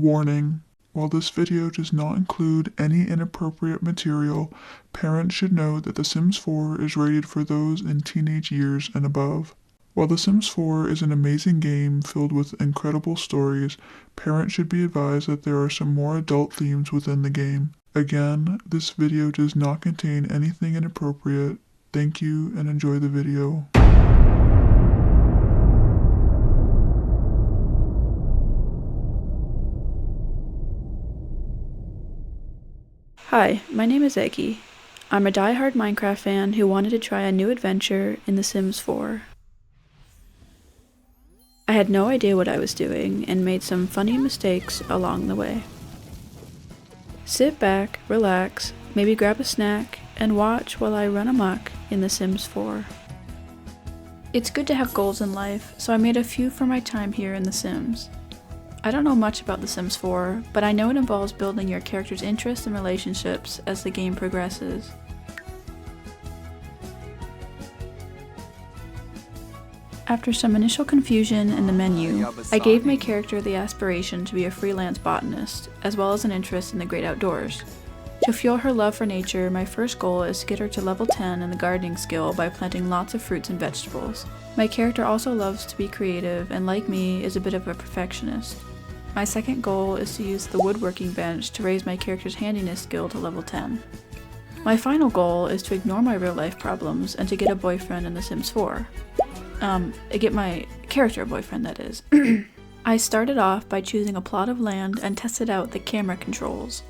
Warning: while this video does not include any inappropriate material, parents should know that The Sims 4 is rated for those in teenage years and above. While The Sims 4 is an amazing game filled with incredible stories, parents should be advised that there are some more adult themes within the game. Again, this video does not contain anything inappropriate. Thank you and enjoy the video. Hi, my name is Eggy. I'm a die-hard Minecraft fan who wanted to try a new adventure in The Sims 4. I had no idea what I was doing and made some funny mistakes along the way. Sit back, relax, maybe grab a snack, and watch while I run amok in The Sims 4. It's good to have goals in life, so I made a few for my time here in The Sims. I don't know much about The Sims 4, but I know it involves building your character's interests and relationships as the game progresses. After some initial confusion in the menu, I gave my character the aspiration to be a freelance botanist, as well as an interest in the great outdoors. To fuel her love for nature, my first goal is to get her to level 10 in the gardening skill by planting lots of fruits and vegetables. My character also loves to be creative and, like me, is a bit of a perfectionist. My second goal is to use the woodworking bench to raise my character's handiness skill to level 10. My final goal is to ignore my real-life problems and to get a boyfriend in The Sims 4. Get my character a boyfriend, that is. I started off by choosing a plot of land and tested out the camera controls.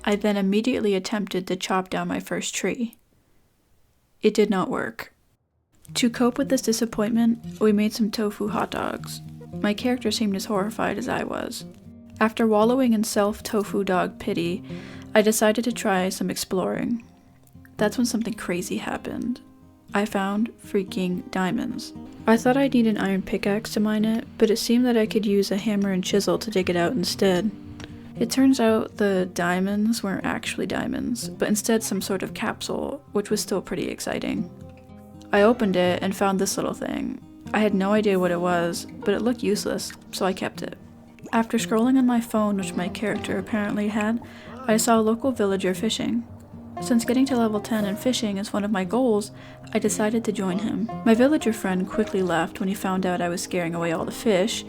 I then immediately attempted to chop down my first tree. It did not work. To cope with this disappointment, we made some tofu hot dogs. My character seemed as horrified as I was. After wallowing in self-tofu dog pity, I decided to try some exploring. That's when something crazy happened. I found freaking diamonds. I thought I'd need an iron pickaxe to mine it, but it seemed that I could use a hammer and chisel to dig it out instead. It turns out the diamonds weren't actually diamonds, but instead some sort of capsule, which was still pretty exciting. I opened it and found this little thing. I had no idea what it was, but it looked useless, so I kept it. After scrolling on my phone, which my character apparently had, I saw a local villager fishing. Since getting to level 10 and fishing is one of my goals, I decided to join him. My villager friend quickly left when he found out I was scaring away all the fish.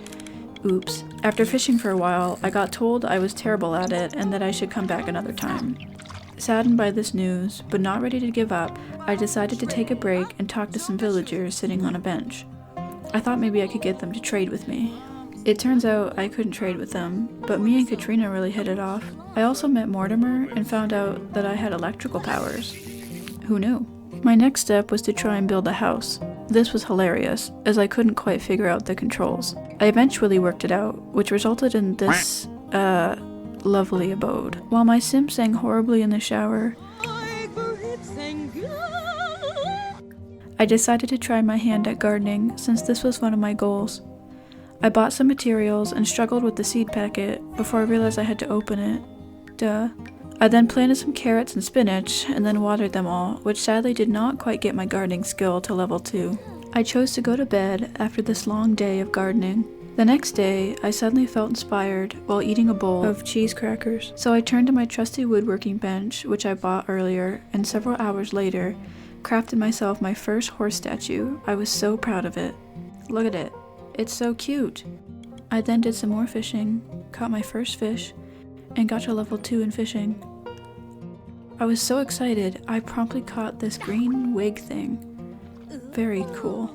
Oops. After fishing for a while, I got told I was terrible at it and that I should come back another time. Saddened by this news, but not ready to give up, I decided to take a break and talk to some villagers sitting on a bench. I thought maybe I could get them to trade with me. It turns out I couldn't trade with them, but me and Katrina really hit it off. I also met Mortimer and found out that I had electrical powers. Who knew? My next step was to try and build a house. This was hilarious, as I couldn't quite figure out the controls. I eventually worked it out, which resulted in this, lovely abode. While my sim sang horribly in the shower, I decided to try my hand at gardening, since this was one of my goals. I bought some materials and struggled with the seed packet before I realized I had to open it. Duh. I then planted some carrots and spinach and then watered them all, which sadly did not quite get my gardening skill to level 2. I chose to go to bed after this long day of gardening. The next day, I suddenly felt inspired while eating a bowl of cheese crackers. So I turned to my trusty woodworking bench, which I bought earlier, and several hours later, crafted myself my first horse statue. I was so proud of it. Look at it. It's so cute. I then did some more fishing, caught my first fish, and got to level 2 in fishing. I was so excited, I promptly caught this green wig thing. Very cool.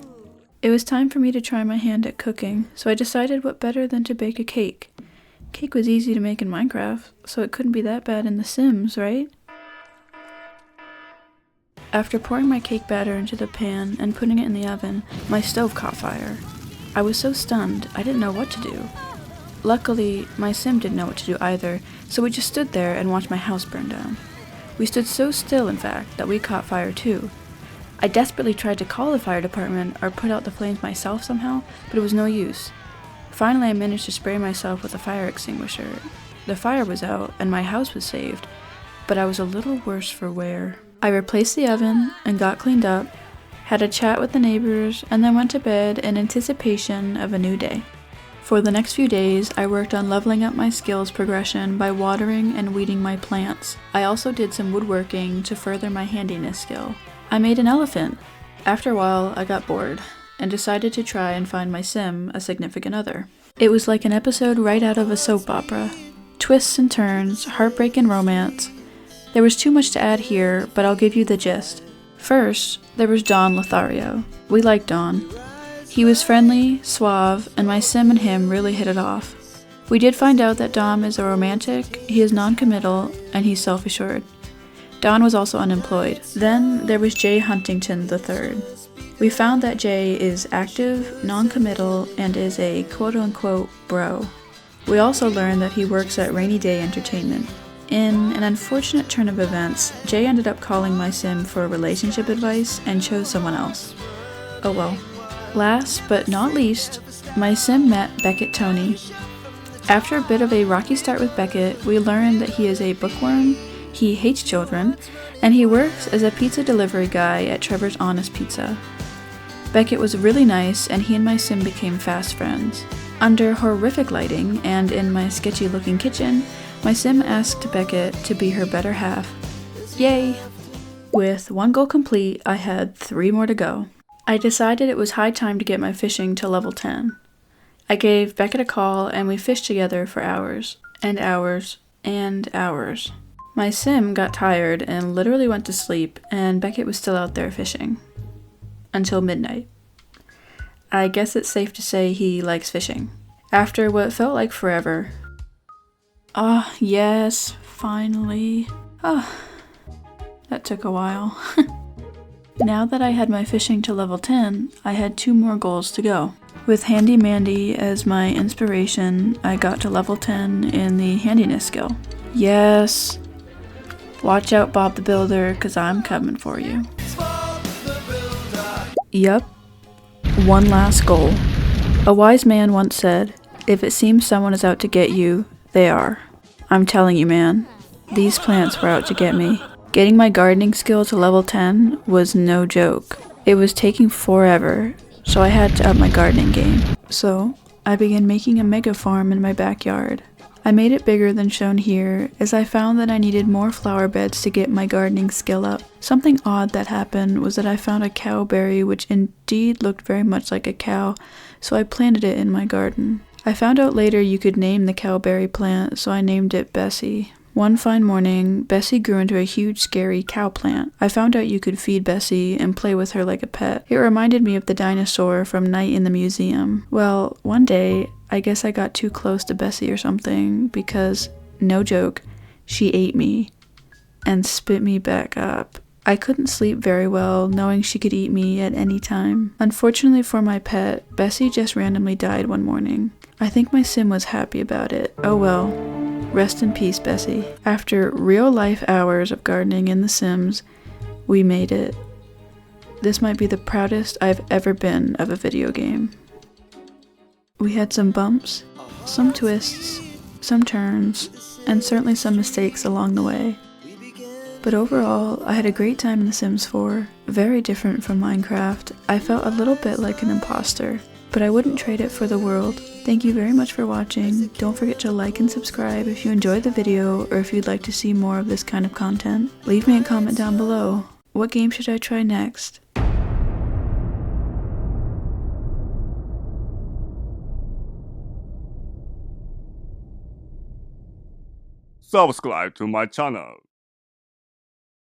It was time for me to try my hand at cooking, so I decided what better than to bake a cake. Cake was easy to make in Minecraft, so it couldn't be that bad in The Sims, right? After pouring my cake batter into the pan and putting it in the oven, my stove caught fire. I was so stunned, I didn't know what to do. Luckily, my sim didn't know what to do either, so we just stood there and watched my house burn down. We stood so still, in fact, that we caught fire too. I desperately tried to call the fire department or put out the flames myself somehow, but it was no use. Finally, I managed to spray myself with a fire extinguisher. The fire was out and my house was saved, but I was a little worse for wear. I replaced the oven and got cleaned up, had a chat with the neighbors, and then went to bed in anticipation of a new day. For the next few days, I worked on leveling up my skills progression by watering and weeding my plants. I also did some woodworking to further my handiness skill. I made an elephant. After a while, I got bored and decided to try and find my sim a significant other. It was like an episode right out of a soap opera. Twists and turns, heartbreak and romance. There was too much to add here, but I'll give you the gist. First, there was Don Lothario. We liked Don. He was friendly, suave, and my sim and him really hit it off. We did find out that Dom is a romantic, he is non-committal, and he's self-assured. Don was also unemployed. Then there was Jay Huntington III. We found that Jay is active, non-committal, and is a quote-unquote bro. We also learned that he works at Rainy Day Entertainment. In an unfortunate turn of events, Jay ended up calling my sim for relationship advice and chose someone else. Oh well. Last but not least, my sim met Beckett Tony. After a bit of a rocky start with Beckett, we learned that he is a bookworm, he hates children, and he works as a pizza delivery guy at Trevor's Honest Pizza. Beckett was really nice, and he and my sim became fast friends. Under horrific lighting and in my sketchy looking kitchen, my sim asked Beckett to be her better half. Yay! With one goal complete, I had 3 more to go. I decided it was high time to get my fishing to level 10. I gave Beckett a call and we fished together for hours, and hours, and hours. My sim got tired and literally went to sleep, and Beckett was still out there fishing. Until midnight. I guess it's safe to say he likes fishing. After what felt like forever. Ah, yes, finally. That took a while. Now that I had my fishing to level 10, I had 2 more goals to go. With Handy Mandy as my inspiration, I got to level 10 in the handiness skill. Yes! Watch out, Bob the Builder, cause I'm coming for you. Yup. One last goal. A wise man once said, if it seems someone is out to get you, they are. I'm telling you, man, these plants were out to get me. Getting my gardening skill to level 10 was no joke. It was taking forever, so I had to up my gardening game. So, I began making a mega farm in my backyard. I made it bigger than shown here, as I found that I needed more flower beds to get my gardening skill up. Something odd that happened was that I found a cowberry which indeed looked very much like a cow, so I planted it in my garden. I found out later you could name the cowberry plant, so I named it Bessie. One fine morning, Bessie grew into a huge scary cow plant. I found out you could feed Bessie and play with her like a pet. It reminded me of the dinosaur from Night in the Museum. Well, one day, I guess I got too close to Bessie or something because, no joke, she ate me and spit me back up. I couldn't sleep very well knowing she could eat me at any time. Unfortunately for my pet, Bessie just randomly died one morning. I think my sim was happy about it. Oh well. Rest in peace, Bessie. After real-life hours of gardening in The Sims, we made it. This might be the proudest I've ever been of a video game. We had some bumps, some twists, some turns, and certainly some mistakes along the way. But overall, I had a great time in The Sims 4. Very different from Minecraft. I felt a little bit like an imposter, but I wouldn't trade it for the world. Thank you very much for watching. Don't forget to like and subscribe if you enjoyed the video or if you'd like to see more of this kind of content. Leave me a comment down below. What game should I try next? Subscribe to my channel.